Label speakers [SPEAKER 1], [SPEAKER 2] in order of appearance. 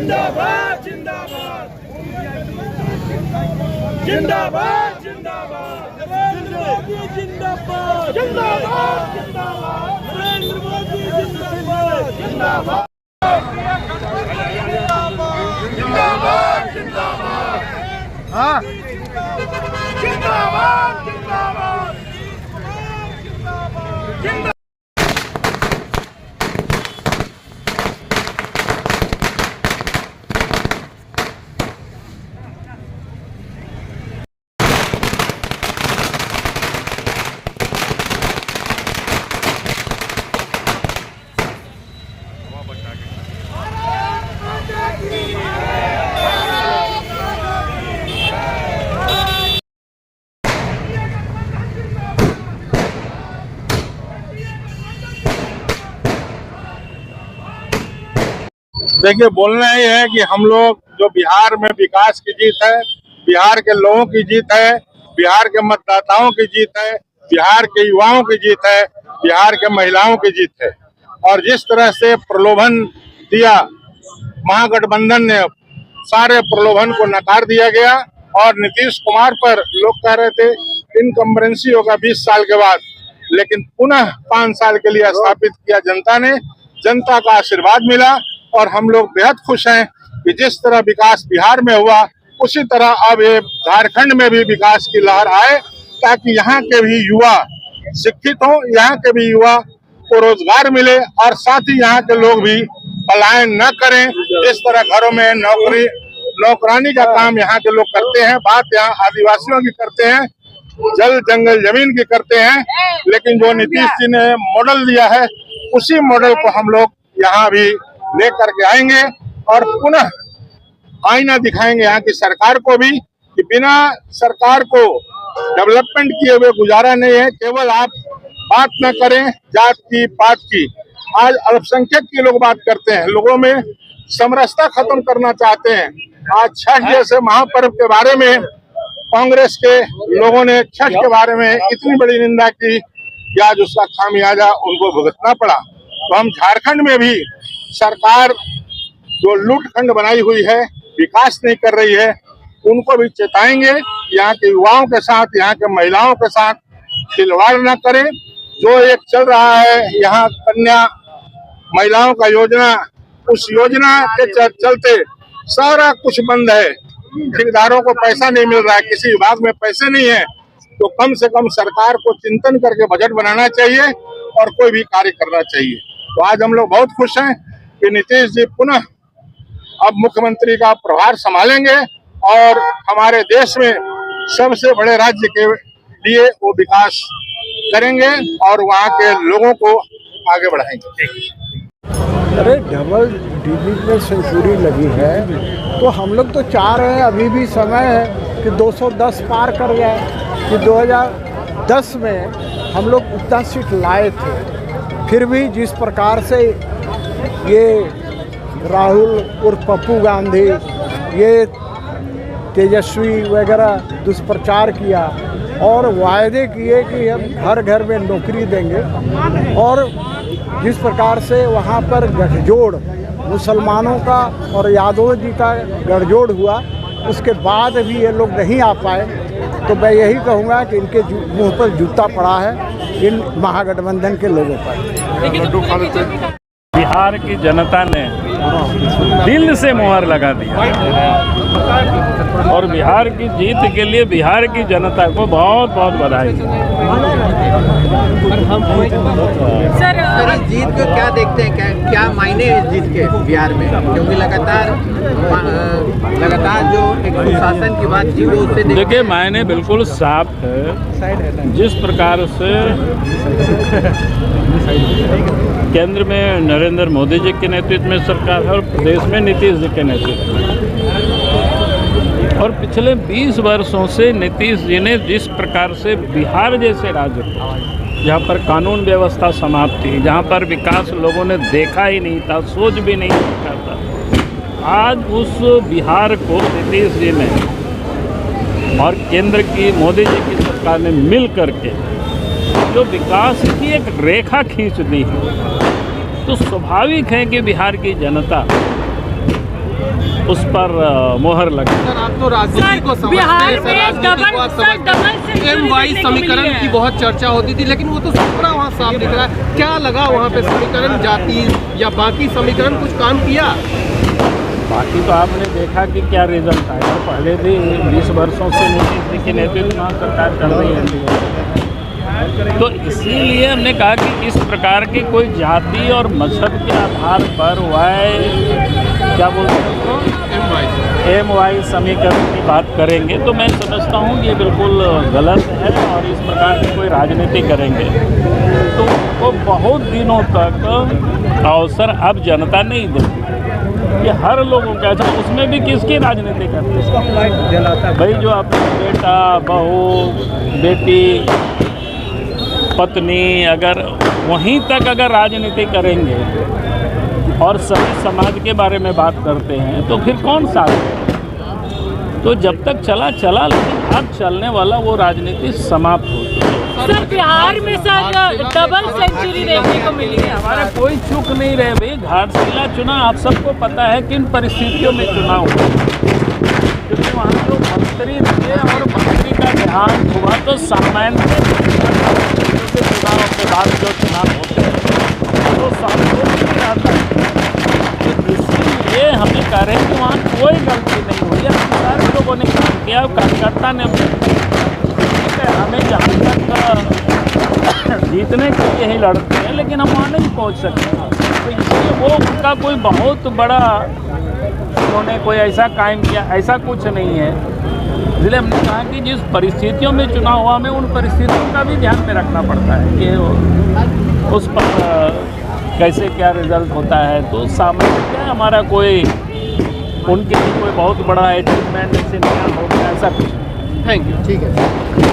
[SPEAKER 1] जिंदाबाद जिंदाबाद जिंदाबाद जिंदाबाद नरेंद्र मोदी जिंदाबाद जिंदाबाद जिंदाबाद नरेंद्र मोदी जिंदाबाद जिंदाबाद जिंदाबाद जिंदाबाद हाँ जिंदाबाद जिंदाबाद जिंदाबाद।
[SPEAKER 2] देखिए, बोलना ही है कि हम लोग जो बिहार में विकास की जीत है, बिहार के लोगों की जीत है, बिहार के मतदाताओं की जीत है, बिहार के युवाओं की जीत है, बिहार के महिलाओं की जीत है। और जिस तरह से प्रलोभन दिया महागठबंधन ने, सारे प्रलोभन को नकार दिया गया। और नीतीश कुमार पर लोग कह रहे थे इनकम्बरेंसी होगा 20 साल के बाद, लेकिन पुनः 5 साल के लिए स्थापित किया जनता ने। जनता का आशीर्वाद मिला और हम लोग बेहद खुश हैं कि जिस तरह विकास बिहार में हुआ, उसी तरह अब ये झारखंड में भी विकास की लहर आए, ताकि यहाँ के भी युवा शिक्षित हों, यहाँ के भी युवा को रोजगार मिले और साथ ही यहाँ के लोग भी पलायन न करें। जिस तरह घरों में नौकरानी का काम यहाँ के लोग करते हैं, बात यहाँ आदिवासियों की करते हैं, जल जंगल जमीन की करते हैं, लेकिन जो नीतीश जी ने मॉडल दिया है, उसी मॉडल को हम लोग यहाँ भी लेकर के आएंगे और पुनः आईना दिखाएंगे यहाँ की सरकार को भी कि बिना सरकार को डेवलपमेंट किए हुए गुजारा नहीं है। केवल आप बात न करें जात की पात की, आज अल्पसंख्यक की लोग बात करते हैं, लोगों में समरसता खत्म करना चाहते हैं। आज छठ जैसे महापर्व के बारे में कांग्रेस के लोगों ने छठ के बारे में इतनी बड़ी निंदा की कि आज उसका खामियाजा उनको भुगतना पड़ा। तो हम झारखंड में भी सरकार जो लूटखंड बनाई हुई है, विकास नहीं कर रही है, उनको भी चेताएंगे। यहाँ के युवाओं के साथ, यहाँ के महिलाओं के साथ खिलवाड़ न करें। जो एक चल रहा है यहाँ कन्या महिलाओं का योजना, उस योजना के चलते सारा कुछ बंद है। ठेकेदारों को पैसा नहीं मिल रहा है, किसी विभाग में पैसे नहीं है। तो कम से कम सरकार को चिंतन करके बजट बनाना चाहिए और कोई भी कार्य करना चाहिए। तो आज हम लोग बहुत खुश हैं कि नीतीश जी पुनः अब मुख्यमंत्री का प्रभार संभालेंगे और हमारे देश में सबसे बड़े राज्य के लिए वो विकास करेंगे और वहाँ के लोगों को आगे बढ़ाएंगे।
[SPEAKER 3] अरे डबल डिजिट में सेंचुरी लगी है, तो हम लोग तो चाह रहे हैं, अभी भी समय है कि 210 पार कर जाए। कि 2010 में हम लोग उतना सीट लाए थे, फिर भी जिस प्रकार से ये राहुल उर्फ पप्पू गांधी, ये तेजस्वी वगैरह दुष्प्रचार किया और वायदे किए कि हम घर घर में नौकरी देंगे, और जिस प्रकार से वहाँ पर गठजोड़ मुसलमानों का और यादव जी का गठजोड़ हुआ, उसके बाद भी ये लोग नहीं आ पाए। तो मैं यही कहूँगा कि इनके मुंह पर जूता पड़ा है इन महागठबंधन के लोगों पर।
[SPEAKER 4] बिहार की जनता ने दिल से मुहर लगा दिया और बिहार की जीत के लिए बिहार की जनता को बहुत बहुत बधाई।
[SPEAKER 5] सर इस जीत को क्या देखते हैं, क्या मायने इस जीत के बिहार में, क्योंकि लगातार जो एक सुशासन की बात थी वो उससे
[SPEAKER 4] देखिए मायने बिल्कुल साफ है। जिस प्रकार से केंद्र में नरेंद्र मोदी जी के नेतृत्व में सरकार है और प्रदेश में नीतीश जी के नेतृत्व में, और पिछले 20 वर्षों से नीतीश जी ने जिस प्रकार से बिहार जैसे राज्य को, जहाँ पर कानून व्यवस्था समाप्त थी, जहाँ पर विकास लोगों ने देखा ही नहीं था, सोच भी नहीं सकता था, आज उस बिहार को नीतीश जी ने और केंद्र की मोदी जी की सरकार ने मिल करके जो विकास की एक रेखा खींच दी है, तो स्वाभाविक है कि बिहार की जनता उस पर मोहर लगे।
[SPEAKER 6] सर आप तो राजनीति को समझते हैं, सर राजनीति को आप समझते हैं। MY समीकरण की बहुत चर्चा होती थी, लेकिन वो तो सपना वहाँ साफ दिख रहा है। क्या लगा वहाँ पे समीकरण जाति या बाकी समीकरण कुछ काम किया?
[SPEAKER 4] बाकी तो आपने देखा कि क्या रिजल्ट आया। पहले भी 20 वर्षों से नीतीश जी के नेतृत्व में सरकार चल रही है, तो इसीलिए हमने कहा कि इस प्रकार के कोई जाति और मजहब के आधार पर क्या बोलते हैं उसको MY समीकरण की बात करेंगे, तो मैं समझता हूँ ये बिल्कुल गलत है और इस प्रकार की कोई राजनीति करेंगे तो वो बहुत दिनों तक अवसर अब जनता नहीं देती। ये हर लोगों का, अच्छा उसमें भी किसकी राजनीति करते हैं भाई, जो अपने बेटा बहू बेटी पत्नी अगर वहीं तक अगर राजनीति करेंगे और सभी समाज के बारे में बात करते हैं तो फिर कौन साथ है? तो जब तक चला, लेकिन अब चलने वाला वो राजनीति समाप्त हो चुकी है।
[SPEAKER 7] सर बिहार में सर डबल सेंचुरी देखने को मिली है।
[SPEAKER 4] हमारे कोई चूक नहीं रहे भाई। घाटशिला चुनाव आप सबको पता है किन परिस्थितियों में चुनाव हुआ, क्योंकि वहाँ जो मंत्री थे और मंत्री का देहांत हुआ तो सामान्य चुनाव के बाद जो चुनाव होते हैं तो संतोष नहीं आता है। तो इसीलिए हमें कह रहे हैं कि वहाँ कोई गलती नहीं हुई है। सारे लोगों ने काम किया, कार्यकर्ता ने हमें जहाँ तक जीतने के लिए ही लड़ते हैं, लेकिन हम वहाँ नहीं पहुँच सकते। तो इसलिए वो उनका कोई बहुत बड़ा उन्होंने कोई ऐसा कायम किया, ऐसा कुछ नहीं है। इसलिए हमने कहा कि जिस परिस्थितियों में चुनाव हुआ, हमें उन परिस्थितियों का भी ध्यान में रखना पड़ता है कि उस पर कैसे क्या रिजल्ट होता है। तो सामान्य क्या हमारा कोई उनके लिए कोई बहुत बड़ा अचीवमेंट जैसे नया हो गया, ऐसा कुछ।
[SPEAKER 6] थैंक यू, ठीक है।